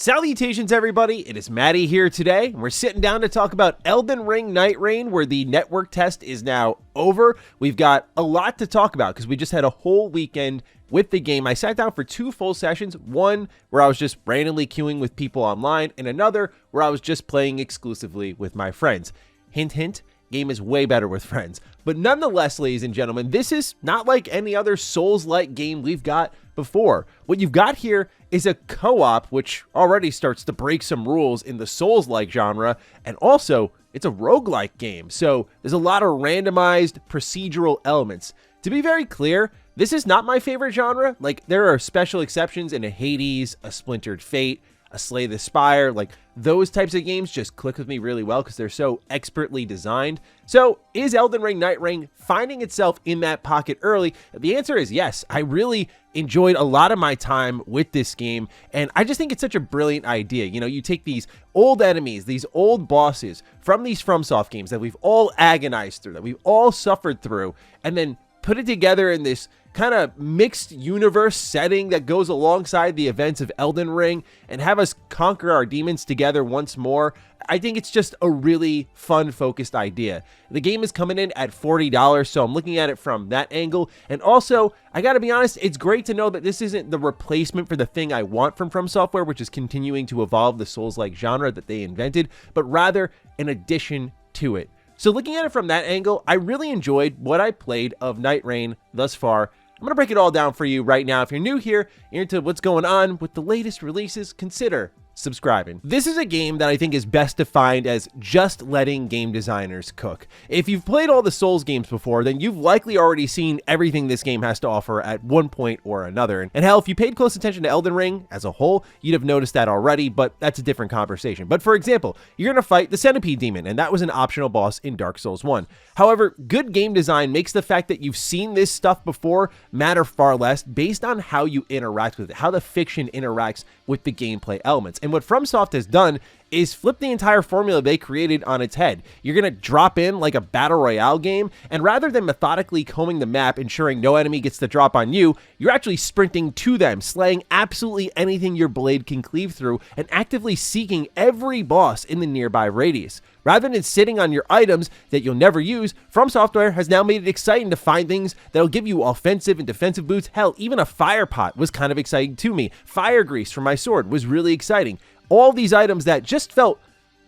Salutations everybody, it is Matty here today, and we're sitting down to talk about Elden Ring NIGHTREIGN, where the network test is now over. We've got a lot to talk about because we just had a whole weekend with the game. I sat down for 2 full sessions, one where I was just randomly queuing with people online, and another where I was just playing exclusively with my friends. Hint, hint. Game is way better with friends. But nonetheless, ladies and gentlemen, this is not like any other Souls-like game we've got before. What you've got here is a co-op, which already starts to break some rules in the Souls-like genre, and also it's a roguelike game, so there's a lot of randomized procedural elements. To be very clear, this is not my favorite genre. Like, there are special exceptions in a Hades, a Splintered Fate, a Slay the Spire. Like, those types of games just click with me really well because they're so expertly designed. So is Elden Ring NIGHTREIGN finding itself in that pocket early? The answer is yes. I really enjoyed a lot of my time with this game, and I just think it's such a brilliant idea. You know, you take these old enemies, these old bosses from these FromSoft games that we've all agonized through, that we've all suffered through, and then put it together in this kind of mixed universe setting that goes alongside the events of Elden Ring and have us conquer our demons together once more. I think it's just a really fun, focused idea. The game is coming in at $40, so I'm looking at it from that angle. And also, I gotta be honest, it's great to know that this isn't the replacement for the thing I want from FromSoftware, which is continuing to evolve the Souls-like genre that they invented, but rather an addition to it. So looking at it from that angle, I really enjoyed what I played of NIGHTREIGN thus far. I'm going to break it all down for you right now. If you're new here, you're into what's going on with the latest releases, consider subscribing. This is a game that I think is best defined as just letting game designers cook. If you've played all the Souls games before, then you've likely already seen everything this game has to offer at one point or another. And hell, if you paid close attention to Elden Ring as a whole, you'd have noticed that already, but that's a different conversation. But for example, you're going to fight the Centipede Demon, and that was an optional boss in Dark Souls 1. However, good game design makes the fact that you've seen this stuff before matter far less based on how you interact with it, how the fiction interacts with the gameplay elements. And what FromSoft has done is flip the entire formula they created on its head. You're going to drop in like a battle royale game, and rather than methodically combing the map, ensuring no enemy gets the drop on you, you're actually sprinting to them, slaying absolutely anything your blade can cleave through, and actively seeking every boss in the nearby radius. Rather than sitting on your items that you'll never use, FromSoftware has now made it exciting to find things that'll give you offensive and defensive boots. Hell, even a fire pot was kind of exciting to me. Fire grease for my sword was really exciting. All these items that just felt,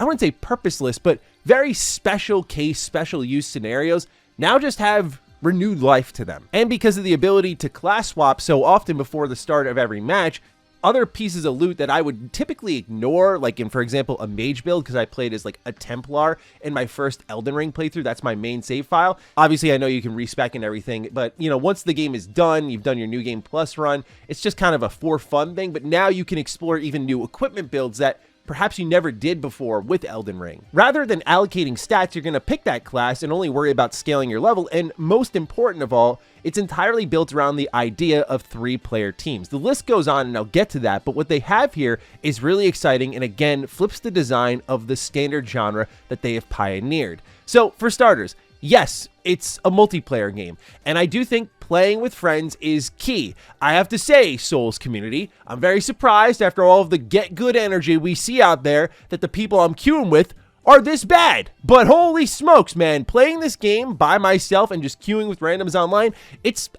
I wouldn't say purposeless, but very special case, special use scenarios now just have renewed life to them. And because of the ability to class swap so often before the start of every match, other pieces of loot that I would typically ignore, like in, for example, a mage build, because I played as like a Templar in my first Elden Ring playthrough. That's my main save file. Obviously, I know you can respec and everything, but you know, once the game is done, you've done your New Game Plus run, it's just kind of a for fun thing. But now you can explore even new equipment builds that perhaps you never did before with Elden Ring. Rather than allocating stats, you're going to pick that class and only worry about scaling your level, and most important of all, it's entirely built around the idea of 3-player teams. The list goes on, and I'll get to that, but what they have here is really exciting and again flips the design of the standard genre that they have pioneered. So for starters, yes, it's a multiplayer game, and I do think playing with friends is key. I have to say, Souls community, I'm very surprised after all of the get good energy we see out there that the people I'm queuing with are this bad. But holy smokes, man, playing this game by myself and just queuing with randoms online,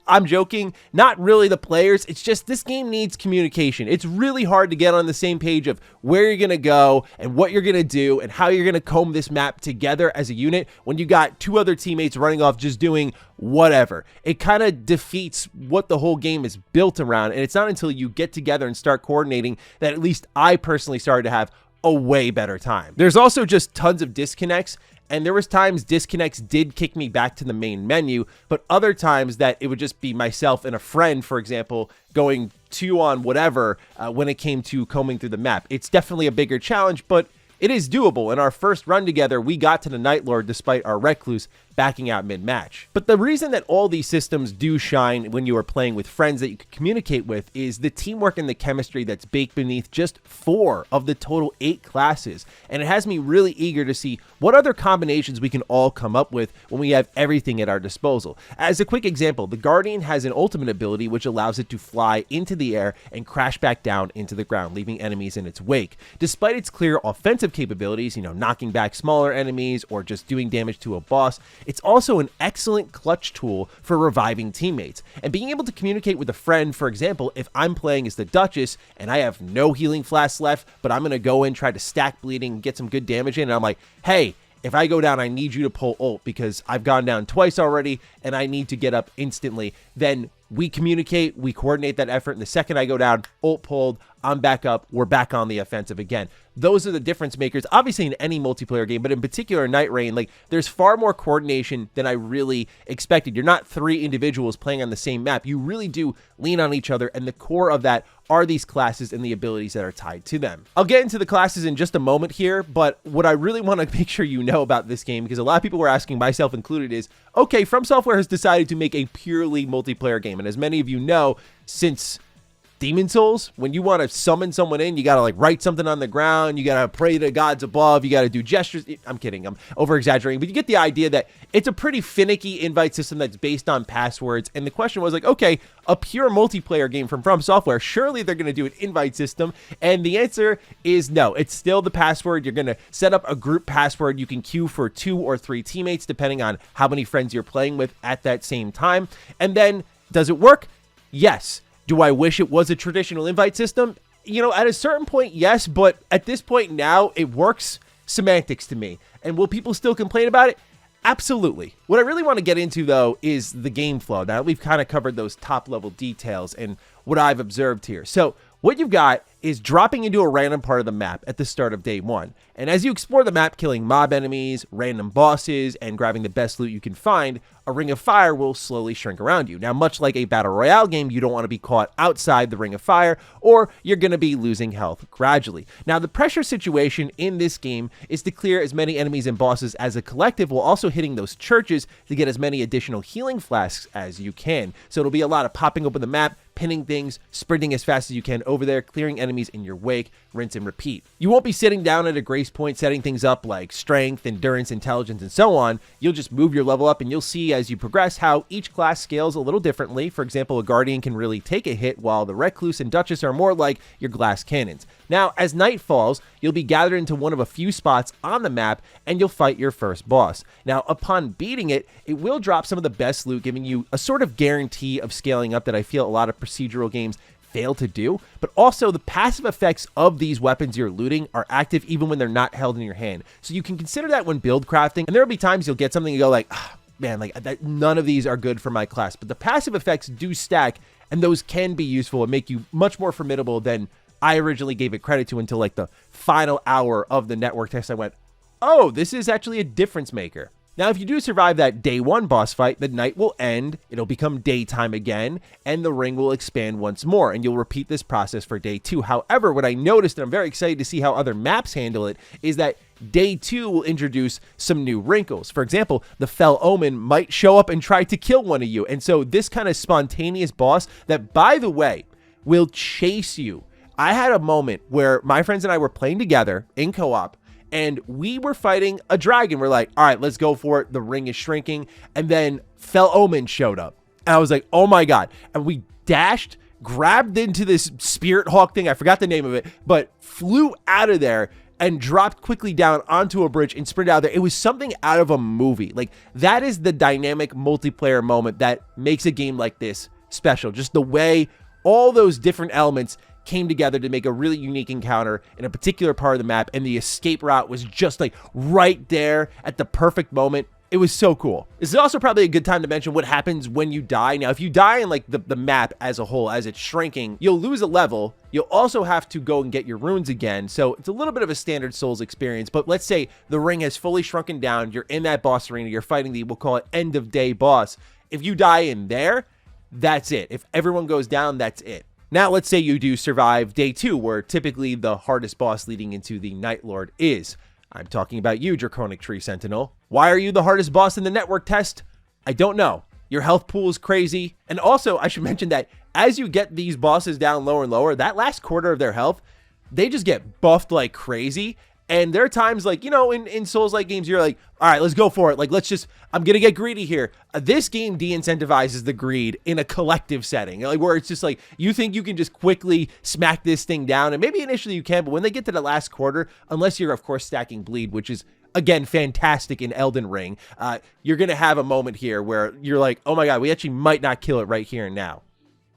I'm joking, not really the players, it's just this game needs communication. It's really hard to get on the same page of where you're gonna go and what you're gonna do and how you're gonna comb this map together as a unit when you got 2 other teammates running off just doing whatever. It kind of defeats what the whole game is built around, and it's not until you get together and start coordinating that at least I personally started to have a way better time. There's also just tons of disconnects, and there was times disconnects did kick me back to the main menu, but other times that it would just be myself and a friend, for example, going 2 on whatever when it came to combing through the map. It's definitely a bigger challenge, but it is doable. In our first run together, we got to the Night Lord despite our Recluse backing out mid-match. But the reason that all these systems do shine when you are playing with friends that you can communicate with is the teamwork and the chemistry that's baked beneath just 4 of the total 8 classes. And it has me really eager to see what other combinations we can all come up with when we have everything at our disposal. As a quick example, the Guardian has an ultimate ability which allows it to fly into the air and crash back down into the ground, leaving enemies in its wake. Despite its clear offensive capabilities, knocking back smaller enemies or just doing damage to a boss, it's also an excellent clutch tool for reviving teammates. And being able to communicate with a friend, for example, if I'm playing as the Duchess and I have no healing flasks left, but I'm going to go in, try to stack bleeding, and get some good damage in, and I'm like, hey, if I go down, I need you to pull ult because I've gone down twice already and I need to get up instantly. Then we communicate, we coordinate that effort, and the second I go down, ult pulled, I'm back up, we're back on the offensive again. Those are the difference makers, obviously in any multiplayer game, but in particular in NIGHTREIGN, like there's far more coordination than I really expected. You're not 3 individuals playing on the same map. You really do lean on each other, and the core of that are these classes and the abilities that are tied to them. I'll get into the classes in just a moment here, but what I really want to make sure you know about this game, because a lot of people were asking, myself included, is, okay, From Software has decided to make a purely multiplayer game, and as many of you know, since Demon Souls, when you want to summon someone in, you got to like write something on the ground, you got to pray to gods above, you got to do gestures. I'm kidding, I'm over exaggerating, but you get the idea that it's a pretty finicky invite system that's based on passwords. And the question was like, okay, a pure multiplayer game from Software, surely they're going to do an invite system. And the answer is no, it's still the password. You're going to set up a group password. You can queue for 2 or 3 teammates, depending on how many friends you're playing with at that same time. And then, does it work? Yes. Do I wish it was a traditional invite system? At a certain point, yes, but at this point now, it works. Semantics to me. And will people still complain about it? Absolutely. What I really want to get into, though, is the game flow. Now, we've kind of covered those top-level details and what I've observed here. So, what you've got is dropping into a random part of the map at the start of day 1. And as you explore the map, killing mob enemies, random bosses, and grabbing the best loot you can find, a ring of fire will slowly shrink around you. Now, much like a battle royale game, you don't want to be caught outside the ring of fire, or you're going to be losing health gradually. Now, the pressure situation in this game is to clear as many enemies and bosses as a collective, while also hitting those churches to get as many additional healing flasks as you can. So it'll be a lot of popping open the map, pinning things, sprinting as fast as you can over there, clearing enemies in your wake, rinse and repeat. You won't be sitting down at a grace point setting things up like strength, endurance, intelligence, and so on. You'll just move your level up, and you'll see as you progress how each class scales a little differently. For example, a Guardian can really take a hit, while the Recluse and Duchess are more like your glass cannons. Now, as night falls, you'll be gathered into one of a few spots on the map, and you'll fight your first boss. Now, upon beating it, it will drop some of the best loot, giving you a sort of guarantee of scaling up that I feel a lot of procedural games fail to do. But also, the passive effects of these weapons you're looting are active even when they're not held in your hand. So you can consider that when build crafting, and there'll be times you'll get something and go like, man, like none of these are good for my class. But the passive effects do stack, and those can be useful and make you much more formidable than I originally gave it credit to until like the final hour of the network test. I went, oh, this is actually a difference maker. Now, if you do survive that day 1 boss fight, the night will end, it'll become daytime again, and the ring will expand once more, and you'll repeat this process for day 2. However, what I noticed, and I'm very excited to see how other maps handle it, is that day 2 will introduce some new wrinkles. For example, the Fell Omen might show up and try to kill one of you, and so this kind of spontaneous boss that, by the way, will chase you. I had a moment where my friends and I were playing together in co-op, and we were fighting a dragon. We're like, all right, let's go for it. The ring is shrinking. And then Fell Omen showed up. And I was like, oh my God. And we dashed, grabbed into this spirit hawk thing. I forgot the name of it, but flew out of there and dropped quickly down onto a bridge and sprinted out there. It was something out of a movie. Like, that is the dynamic multiplayer moment that makes a game like this special. Just the way all those different elements came together to make a really unique encounter in a particular part of the map, and the escape route was just like right there at the perfect moment. It was so cool. This is also probably a good time to mention what happens when you die. Now, if you die in like the map as a whole, as it's shrinking, you'll lose a level. You'll also have to go and get your runes again. So it's a little bit of a standard Souls experience, but let's say the ring has fully shrunken down. You're in that boss arena. You're fighting the, we'll call it end of day boss. If you die in there, that's it. If everyone goes down, that's it. Now, let's say you do survive day 2, where typically the hardest boss leading into the Night Lord is. I'm talking about you, Draconic Tree Sentinel. Why are you the hardest boss in the network test? I don't know. Your health pool is crazy. And also, I should mention that as you get these bosses down lower and lower, that last quarter of their health, they just get buffed like crazy. And there are times like, you know, in Souls-like games, you're like, all right, let's go for it. Like, I'm going to get greedy here. This game de-incentivizes the greed in a collective setting, like where it's just like, you think you can just quickly smack this thing down. And maybe initially you can, but when they get to the last quarter, unless you're, of course, stacking bleed, which is, again, fantastic in Elden Ring, you're going to have a moment here where you're like, oh my God, we actually might not kill it right here and now.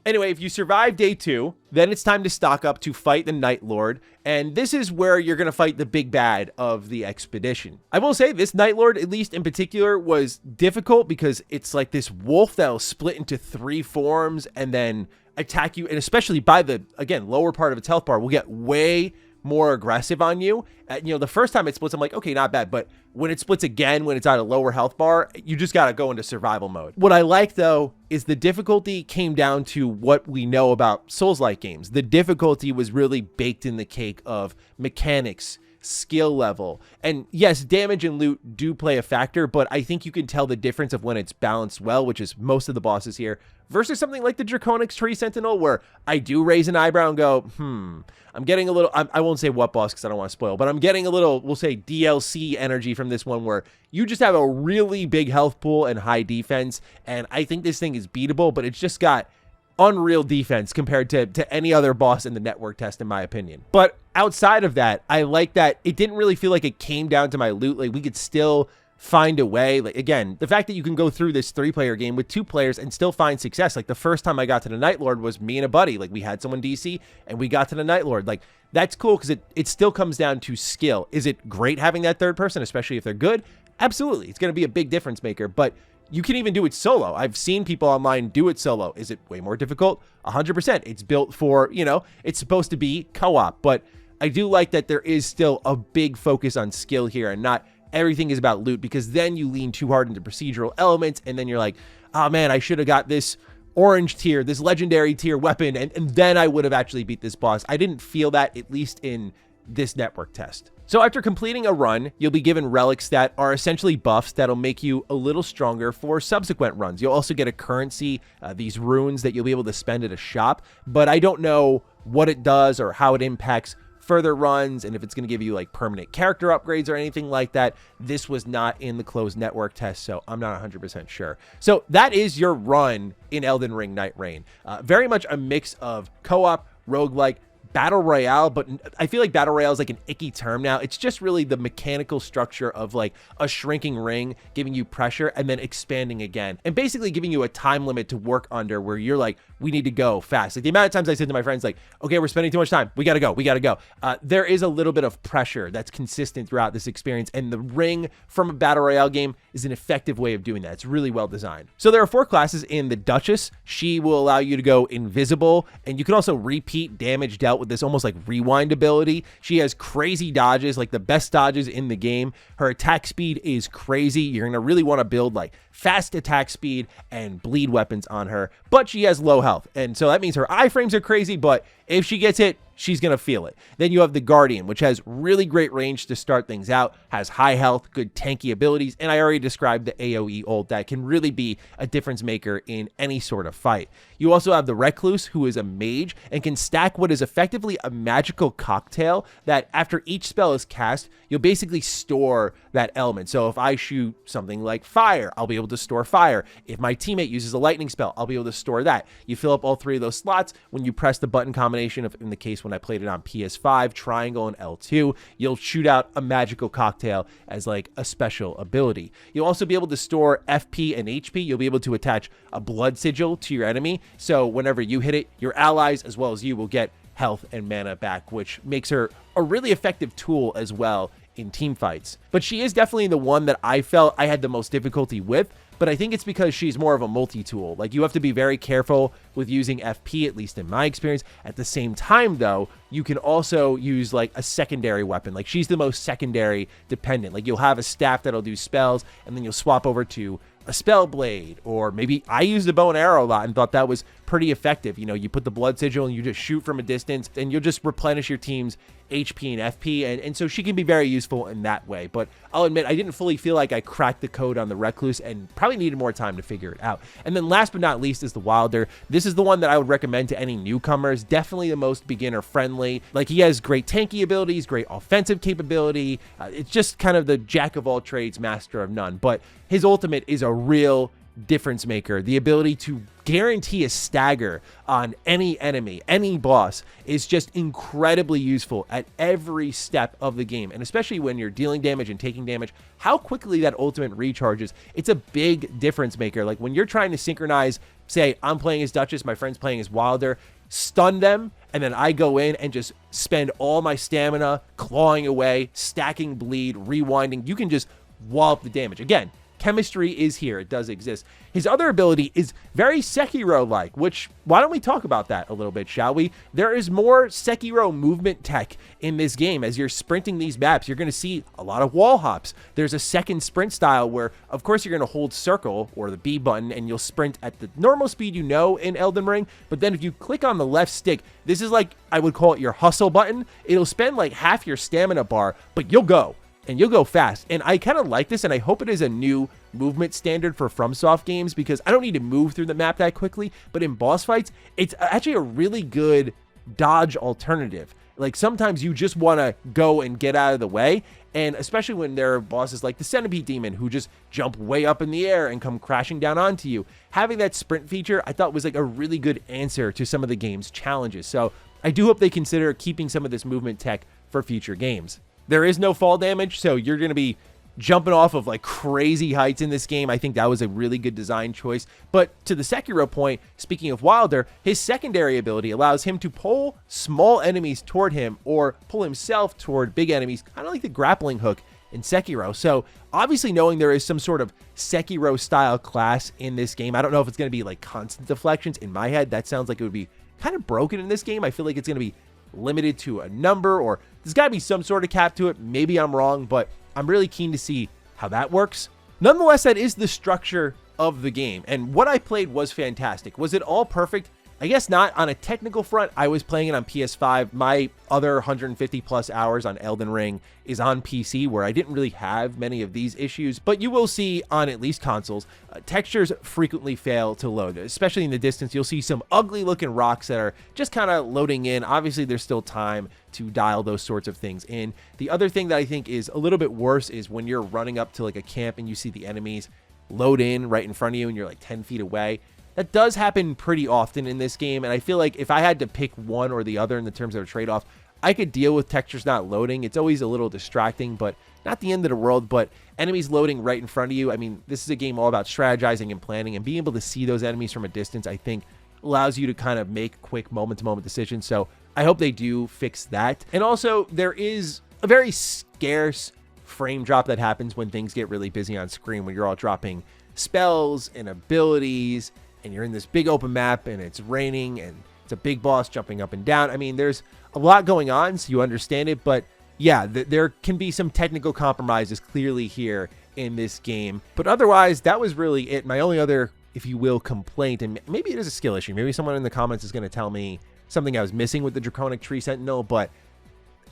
Anyway, if you survive day 2, then it's time to stock up to fight the Night Lord, and this is where you're going to fight the big bad of the expedition. I will say this Night Lord, at least in particular, was difficult because it's like this wolf that'll split into 3 forms and then attack you, and especially by the, again, lower part of its health bar will get way more aggressive on you. You know, the first time it splits, I'm like, okay, not bad. But when it splits again, when it's at a lower health bar, you just got to go into survival mode. What I like, though, is the difficulty came down to what we know about Souls-like games. The difficulty was really baked in the cake of mechanics, skill level, and yes, damage and loot do play a factor, but I think you can tell the difference of when it's balanced well, which is most of the bosses here, versus something like the Draconic Tree Sentinel, where I do raise an eyebrow and go, I'm getting a little, I won't say what boss because I don't want to spoil, but I'm getting a little, we'll say DLC energy from this one where you just have a really big health pool and high defense, and I think this thing is beatable, but it's just got unreal defense compared to any other boss in the network test, in my opinion. But outside of that, I like that it didn't really feel like it came down to my loot. Like, we could still find a way. Like, again, the fact that you can go through this 3-player game with 2 players and still find success. Like, the first time I got to the Night Lord was me and a buddy. Like, we had someone DC and we got to the Night Lord. Like, that's cool because it still comes down to skill. Is it great having that third person, especially if they're good? Absolutely. It's going to be a big difference maker, but you can even do it solo. I've seen people online do it solo. Is it way more difficult? 100%. It's built for, you know, it's supposed to be co-op, but I do like that there is still a big focus on skill here and not everything is about loot, because then you lean too hard into procedural elements and then you're like, oh man, I should have got this orange tier, this legendary tier weapon, and then I would have actually beat this boss. I didn't feel that, at least in this network test. So after completing a run, you'll be given relics that are essentially buffs that'll make you a little stronger for subsequent runs. You'll also get a currency, these runes that you'll be able to spend at a shop, but I don't know what it does or how it impacts further runs and if it's going to give you like permanent character upgrades or anything like that. This was not in the closed network test, so I'm not 100% sure. So that is your run in Elden Ring Night Reign. Very much a mix of co-op, roguelike, battle royale, but I feel like battle royale is like an icky term now. It's just really the mechanical structure of like a shrinking ring giving you pressure and then expanding again and basically giving you a time limit to work under where you're like, we need to go fast. Like the amount of times I said to my friends like, okay, we're spending too much time, we gotta go. There is a little bit of pressure that's consistent throughout this experience, and the ring from a battle royale game is an effective way of doing that. It's really well designed. So there are 4 classes in the Duchess. She will allow you to go invisible, and you can also repeat damage dealt with this almost like rewind ability. She has crazy dodges, like the best dodges in the game. Her attack speed is crazy. You're gonna really want to build like fast attack speed and bleed weapons on her, but she has low health, and so that means her iframes are crazy, but if she gets hit, she's going to feel it. Then you have the Guardian, which has really great range to start things out, has high health, good tanky abilities, and I already described the AoE ult that can really be a difference maker in any sort of fight. You also have the Recluse, who is a mage and can stack what is effectively a magical cocktail that after each spell is cast, you'll basically store that element. So if I shoot something like fire, I'll be able to store fire. If my teammate uses a lightning spell, I'll be able to store that. You fill up all 3 of those slots when you press the button combination of, in the case when I played it on PS5, triangle and L2, you'll shoot out a magical cocktail as like a special ability. You'll also be able to store FP and HP. You'll be able to attach a blood sigil to your enemy. So whenever you hit it, your allies as well as you will get health and mana back, which makes her a really effective tool as well in team fights. But she is definitely the one that I felt I had the most difficulty with, but I think it's because she's more of a multi-tool. Like, you have to be very careful with using FP, at least in my experience. At the same time, though, you can also use, like, a secondary weapon. Like, she's the most secondary dependent. Like, you'll have a staff that'll do spells, and then you'll swap over to a spell blade, or maybe I used a bow and arrow a lot and thought that was pretty effective. You know, you put the blood sigil and you just shoot from a distance, and you'll just replenish your team's HP and FP, and so she can be very useful in that way. But I'll admit, I didn't fully feel like I cracked the code on the Recluse and probably needed more time to figure it out. And then last but not least is the Wilder. This is the one that I would recommend to any newcomers. Definitely the most beginner friendly. Like, he has great tanky abilities, great offensive capability. It's just kind of the jack of all trades, master of none. But his ultimate is a real difference maker. The ability to guarantee a stagger on any enemy, any boss, is just incredibly useful at every step of the game. And especially when you're dealing damage and taking damage, how quickly that ultimate recharges, it's a big difference maker. Like, when you're trying to synchronize, say I'm playing as Duchess, my friend's playing as Wilder, stun them, and then I go in and just spend all my stamina clawing away, stacking bleed, rewinding. You can just wallop the damage. Again, chemistry is here. It does exist. His other ability is very Sekiro-like, which, why don't we talk about that a little bit, shall we? There is more Sekiro movement tech in this game. As you're sprinting these maps, you're going to see a lot of wall hops. There's a second sprint style where, of course, you're going to hold circle or the B button, and you'll sprint at the normal speed you know in Elden Ring. But then if you click on the left stick, this is like, I would call it your hustle button. It'll spend like half your stamina bar, but you'll go. And you'll go fast. And I kind of like this, and I hope it is a new movement standard for FromSoft games, because I don't need to move through the map that quickly, but in boss fights, it's actually a really good dodge alternative. Like, sometimes you just want to go and get out of the way, and especially when there are bosses like the Centipede Demon who just jump way up in the air and come crashing down onto you. Having that sprint feature, I thought, was like a really good answer to some of the game's challenges. So I do hope they consider keeping some of this movement tech for future games. There is no fall damage, so you're going to be jumping off of like crazy heights in this game. I think that was a really good design choice. But to the Sekiro point, speaking of Wilder, his secondary ability allows him to pull small enemies toward him or pull himself toward big enemies, kind of like the grappling hook in Sekiro. So obviously, knowing there is some sort of Sekiro style class in this game, I don't know if it's going to be like constant deflections. In my head, that sounds like it would be kind of broken in this game. I feel like it's going to be limited to a number, or there's got to be some sort of cap to it. Maybe I'm wrong, but I'm really keen to see how that works. Nonetheless, that is the structure of the game, and what I played was fantastic. Was it all perfect? I guess not. On a technical front, I was playing it on PS5. My other 150 plus hours on Elden Ring is on PC, where I didn't really have many of these issues, but you will see on at least consoles, textures frequently fail to load, especially in the distance. You'll see some ugly looking rocks that are just kind of loading in. Obviously, there's still time to dial those sorts of things in. The other thing that I think is a little bit worse is when you're running up to like a camp and you see the enemies load in right in front of you and you're like 10 feet away. That does happen pretty often in this game, and I feel like if I had to pick one or the other in the terms of a trade-off, I could deal with textures not loading. It's always a little distracting, but not the end of the world. But enemies loading right in front of you, I mean, this is a game all about strategizing and planning, and being able to see those enemies from a distance, I think, allows you to kind of make quick moment-to-moment decisions. So I hope they do fix that. And also, there is a very scarce frame drop that happens when things get really busy on screen, when you're all dropping spells and abilities, and you're in this big open map, and it's raining, and it's a big boss jumping up and down. I mean, there's a lot going on, so you understand it, but yeah, there can be some technical compromises clearly here in this game. But otherwise, that was really it. My only other, if you will, complaint, and maybe it is a skill issue. Maybe someone in the comments is going to tell me something I was missing with the Draconic Tree Sentinel, but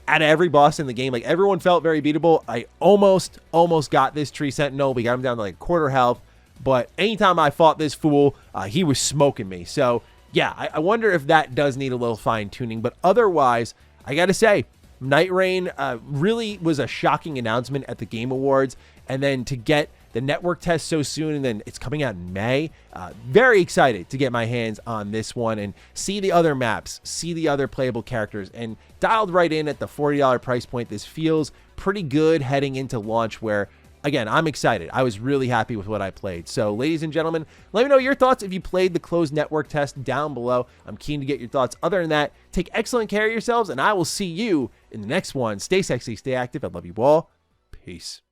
out of every boss in the game, like, everyone felt very beatable. I almost got this Tree Sentinel. We got him down to like quarter health. But anytime I fought this fool, he was smoking me. So, yeah, I wonder if that does need a little fine-tuning. But otherwise, I got to say, NIGHTREIGN really was a shocking announcement at the Game Awards. And then to get the network test so soon, and then it's coming out in May. Very excited to get my hands on this one and see the other maps, see the other playable characters, and dialed right in at the $40 price point. This feels pretty good heading into launch, where, again, I'm excited. I was really happy with what I played. So, ladies and gentlemen, let me know your thoughts if you played the closed network test down below. I'm keen to get your thoughts. Other than that, take excellent care of yourselves, and I will see you in the next one. Stay sexy, stay active. I love you all. Peace.